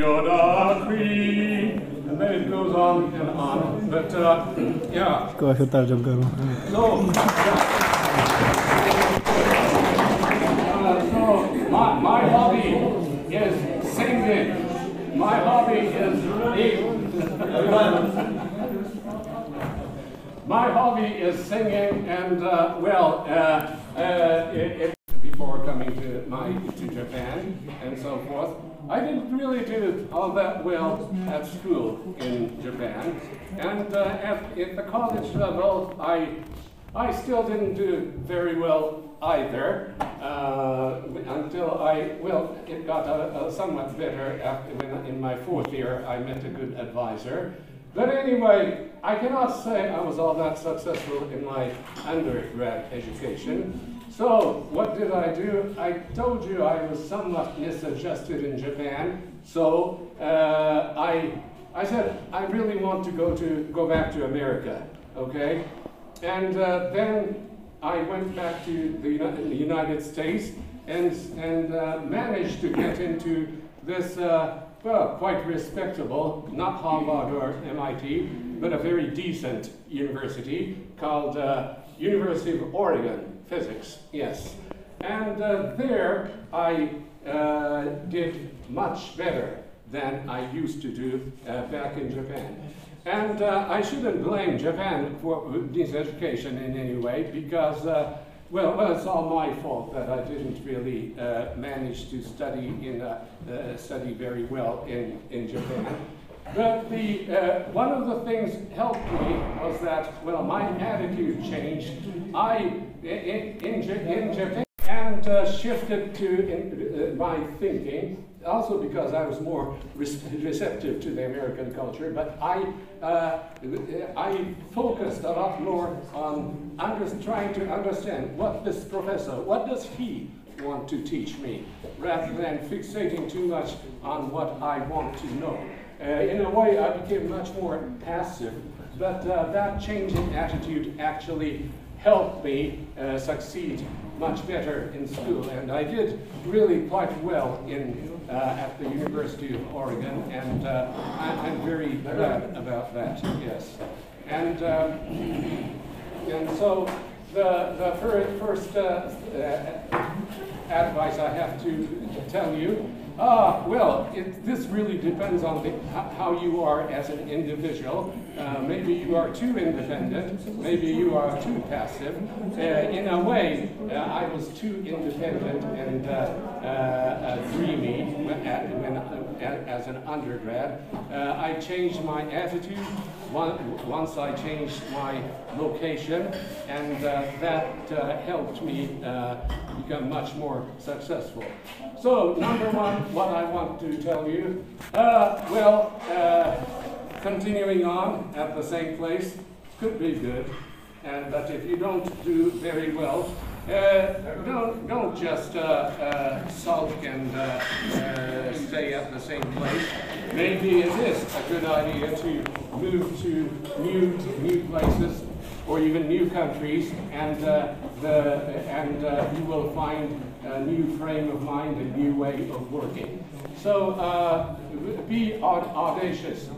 Yoda Cree, and then it goes on and on. But yeah. इसको ऐसे तर्जुम करूँ. So, my hobby is singing. My hobby is my hobby is singing, and before coming to Japan and so forth, I didn't really do all that well at school in Japan, and at the college level, I still didn't do very well either until it got somewhat better after when in my fourth year I met a good advisor. But anyway, I cannot say I was all that successful in my undergrad education. So what did I do? I told you I was somewhat misadjusted in Japan. So I said I really want to go back to America. Okay, and then I went back to the United States and managed to get into this quite respectable, not Harvard or MIT, but a very decent university called University of Oregon, Physics, yes. And there I did much better than I used to do back in Japan. And I shouldn't blame Japan for this education in any way, because, well, it's all my fault that I didn't really manage to study very well in Japan. But one of the things helped me was that, well, my attitude changed. In Japan, and shifted to my thinking, also because I was more receptive to the American culture, but I focused a lot more on trying to understand what this professor, what does he want to teach me, rather than fixating too much on what I want to know. In a way, I became much more passive, but that change in attitude actually helped me succeed much better in school, and I did really quite well at the University of Oregon, and I'm very glad about that. Yes, and so the first advice I have to tell you. Well, this really depends on how you are as an individual. Maybe you are too independent, maybe you are too passive. In a way, I was too independent and dreamy as an undergrad. I changed my attitude once I changed my location, and that helped me become much more successful. So, number one, what I want to tell you, continuing on at the same place could be good, but if you don't do very well, don't just sulk and stay at the same place. Maybe it is a good idea to move to new places or even new countries, and you will find a new frame of mind, a new way of working. So be audacious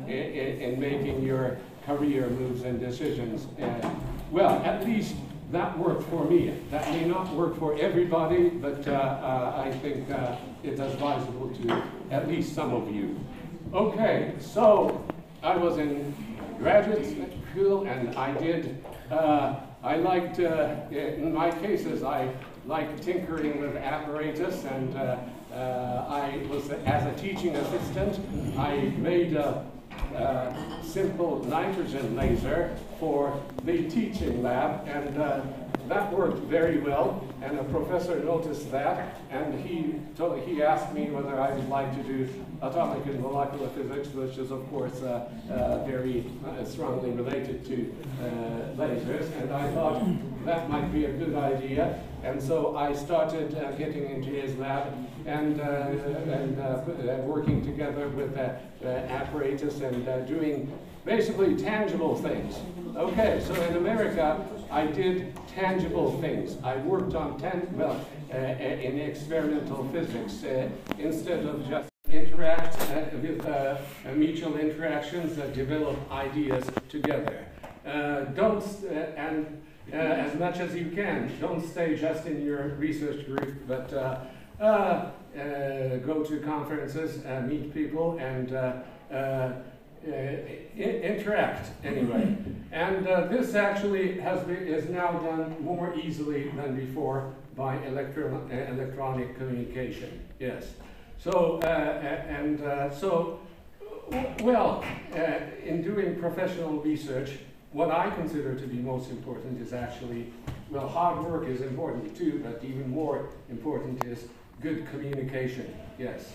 in making your career moves and decisions. Well, at least that worked for me. That may not work for everybody, but I think it's advisable to at least some of you. Okay, so I was in graduate school, and I liked, in my cases, I liked tinkering with apparatus, and I was, as a teaching assistant, I made a simple nitrogen laser for the teaching lab, and that worked very well, and a professor noticed that, and he asked me whether I would like to do atomic and molecular physics, which is of course very strongly related to lasers, and I thought that might be a good idea, and so I started getting into his lab and working together with apparatus and doing basically tangible things. Okay, so in America, I did tangible things. I worked on in experimental physics instead of just interact with mutual interactions that develop ideas together. As much as you can, don't stay just in your research group, but go to conferences, meet people, and interact anyway. And this actually is now done more easily than before by electronic communication. Yes. So in doing professional research, what I consider to be most important is actually, well, hard work is important too, but even more important is good communication. Yes,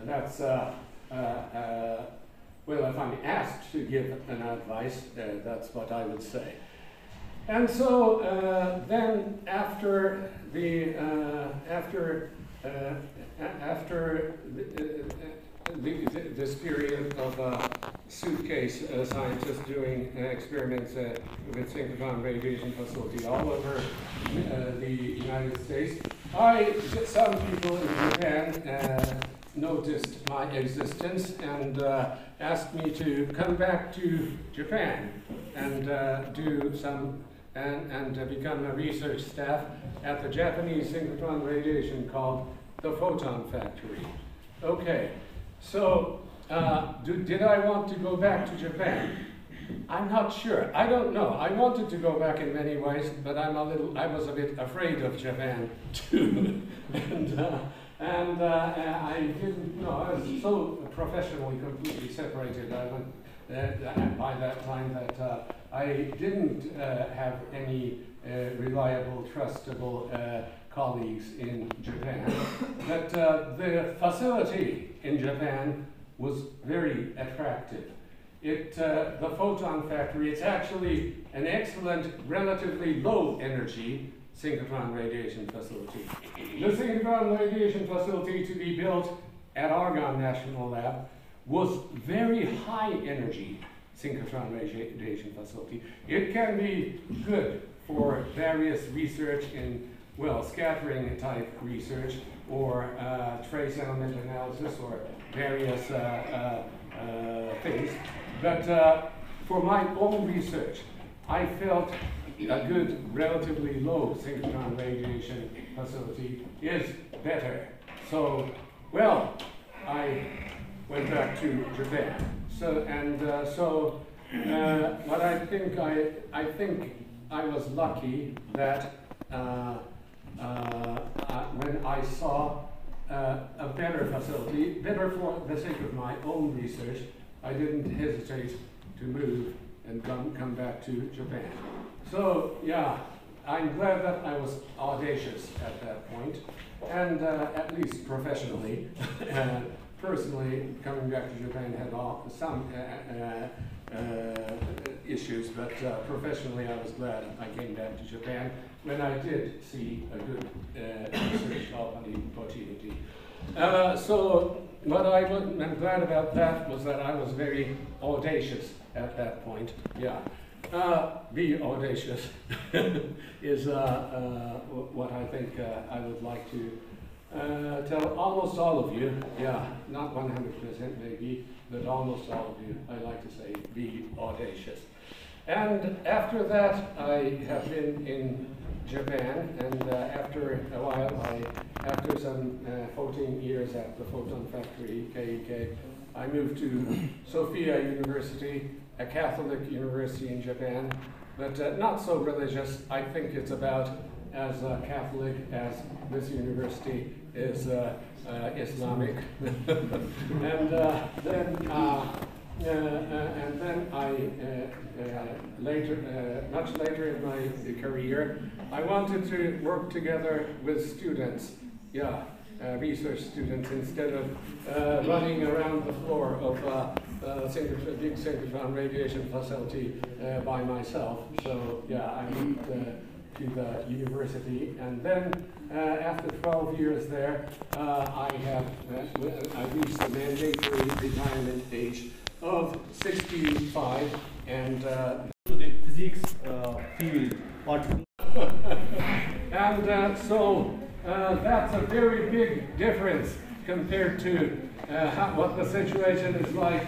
that's, well, if I'm asked to give an advice, that's what I would say. And so then after this period of suitcase scientists doing experiments with synchrotron radiation facility all over the United States, some people in Japan noticed my existence and asked me to come back to Japan and do some and become a research staff at the Japanese synchrotron radiation called the Photon Factory. Okay, so did I want to go back to Japan? I'm not sure. I don't know. I wanted to go back in many ways, but I was a bit afraid of Japan too. and I didn't know. I was so professionally completely separated. I went by that time that I didn't have any reliable, trustable colleagues in Japan. But the facility in Japan was very attractive. The Photon Factory, it's actually an excellent, relatively low energy synchrotron radiation facility. The synchrotron radiation facility to be built at Argonne National Lab was very high energy synchrotron radiation facility. It can be good for various research in, well, scattering type research or trace element analysis or various things. But for my own research, I felt a good, relatively low synchrotron radiation facility is better. So, well, I went back to Japan. What I think I was lucky that when I saw a better facility, better for the sake of my own research, I didn't hesitate to move and come back to Japan. So yeah, I'm glad that I was audacious at that point, and at least professionally. Personally, coming back to Japan had some issues, but professionally I was glad I came back to Japan when I did see a good research opportunity. So what I'm glad about that was that I was very audacious at that point. Yeah, be audacious is what I think I would like to tell almost all of you. Yeah, not 100% maybe, but almost all of you. I like to say be audacious. And after that, I have been in Japan, and after a while, after some 14 years at the Photon Factory, KEK, I moved to Sophia University, a Catholic university in Japan, but not so religious. I think it's about as Catholic as this university is Islamic. And then much later in my career, I wanted to work together with students, research students, instead of running around the floor of a big synchrotron radiation facility by myself. So I moved to the university, and then after 12 years there, I reached the mandatory retirement age of 65, and to the physics field. and so that's a very big difference compared to what the situation is like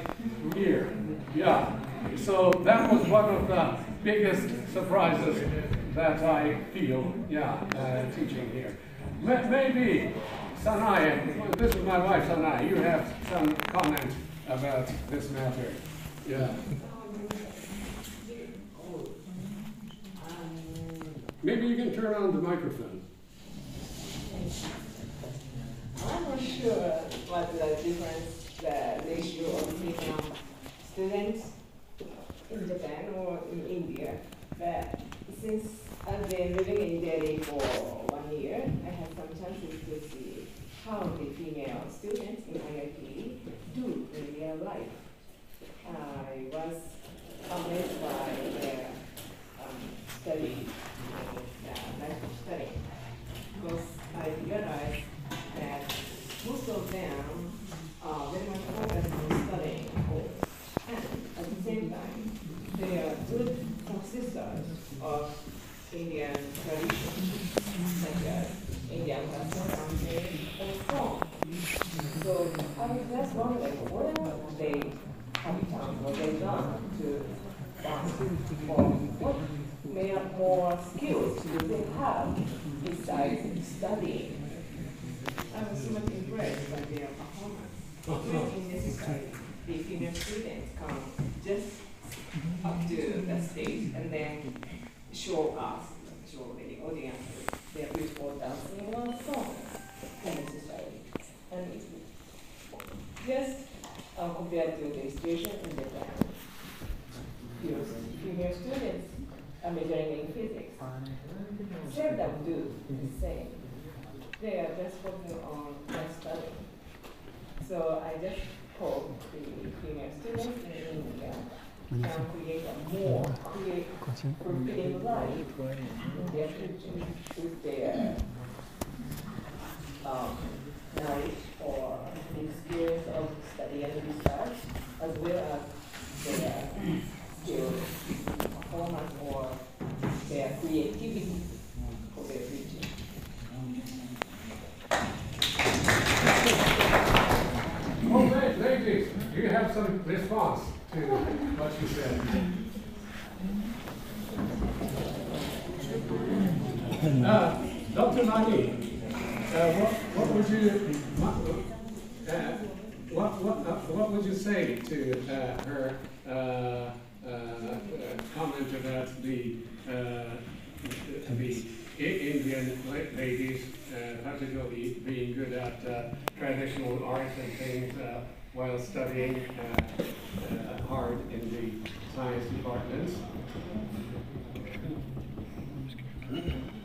here. Yeah. So that was one of the biggest surprises that I feel, teaching here. Maybe, Sanai, this is my wife, Sanai, you have some comment about this matter. Yeah. Maybe you can turn on the microphone. I'm not sure what the difference, the ratio of female students in Japan or in India. But since I've been living in Delhi for 1 year, I had some chances to see how the female students in IIT do in their life. I was amazed by their study, life of study, because I realized that most of them are very much focused on studying and at the same time they are good successors of Indian traditions such as Indian custom dancing and song. So I was just wondering where they have done what they've done to dance, or what more skills do they have besides studying. I was so much impressed by their performance. When necessary, the female students come just up to the stage and then show the audience their beautiful dancing or song when necessary. And it's just compared to the situation in Japan, female students are majoring in physics. Seldom do the same. They are just focusing on their study. So I just hope the female students in India can create a more fulfilling life in their future with their knowledge or the experience of study and research, as well as their skills, performance, or their creativity for their future. Oh, ladies, do you have some response to what you said? Dr. Nagi, what would you say to her comment about the Indian ladies, particularly being good at traditional art and things while studying hard in the science departments?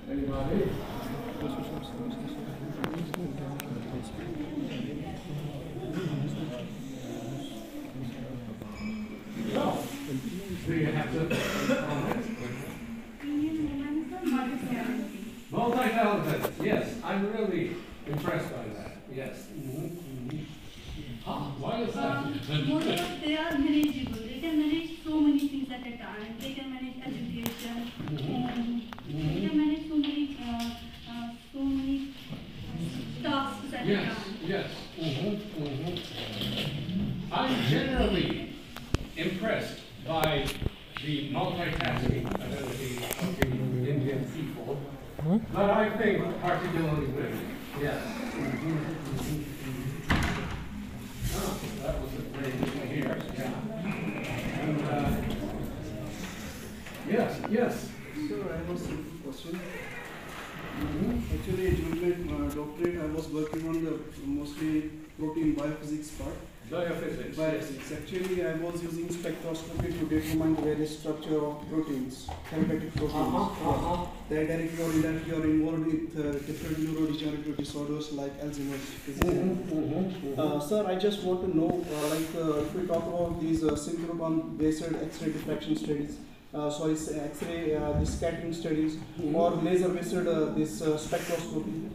Anybody? No. Do you have to comment? Multi-talented, yes. I'm really impressed by that. Yes. Why is that? They are manageable. They can manage so many things at a time. They can manage education. They can manage so many tasks at a time. Yes. I'm generally impressed by the multitasking ability of the Indian people, but I think particularly women. Yes. Oh, that was a great to hear. Yeah. And, yes. Sir, I have a question. Actually, during my doctorate, I was working on the mostly protein biophysics part. Biophysics. Actually, I was using spectroscopy to determine the various structure of proteins, therapeutic proteins. They directly or indirectly are involved with different neurodegenerative disorders like Alzheimer's disease. Sir, I just want to know, if we talk about these synchrotron-based X-ray diffraction studies, X-ray, the scattering studies, or laser-based this spectroscopy.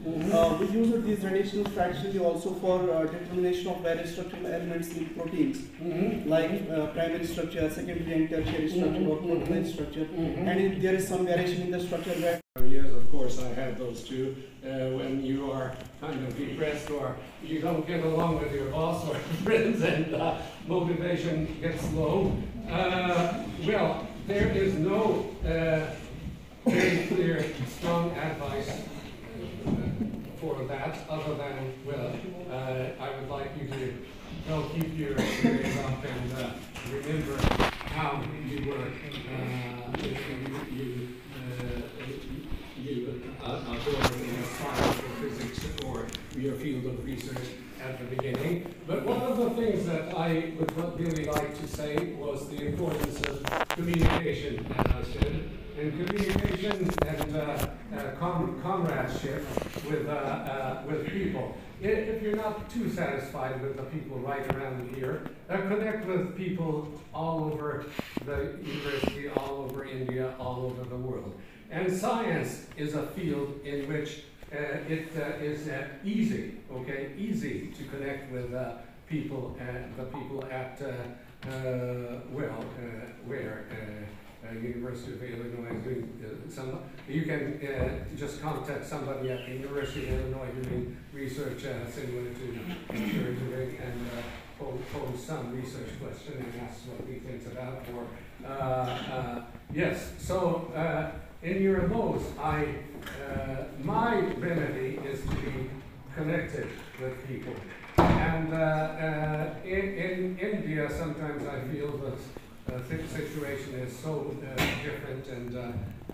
We use these radiation strategy also for determination of various structural elements in proteins, like primary structure, secondary and tertiary structure, or protein structure. And if there is some variation in the structure, Yes, of course. course, I have those too. When you are kind of depressed or you don't get along with your boss or friends and motivation gets low, well, there is no very clear, strong advice for that, other than, well, I would like you to keep your grades up and remember how you were, in science or physics or your field of research at the beginning. But one of the things that I would really like to say was the importance of communication, as I said, and communication and comradeship with people. If you're not too satisfied with the people right around here, connect with people all over the university, all over India, all over the world. And science is a field in which it is easy to connect with people, the people at, University of Illinois is doing you can just contact somebody at the University of Illinois doing research similar to what you're doing and pose some research question and ask what he thinks about. Or yes, so in your lows, my remedy is to be connected with people. And in India, sometimes I feel that the situation is so different, and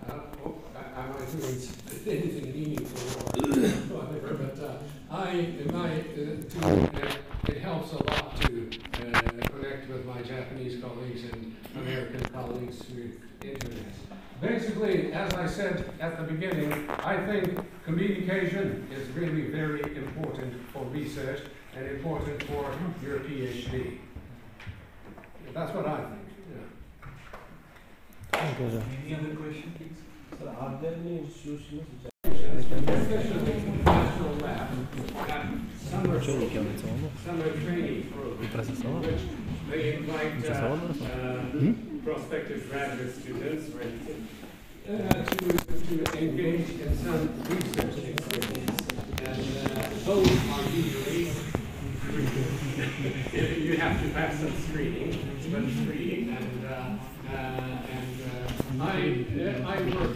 I'm not doing anything meaningful or whatever, but it helps a lot to connect with my Japanese colleagues and American colleagues through internet. Basically, as I said at the beginning, I think communication is really very important for research and important for your PhD. That's what I think. Any other question, please? Sir, are there any institutions Especially national lab have summer training programs in which they invite prospective graduate students to engage in some research activities. And those are usually you have to pass some screening, but it's free, and I work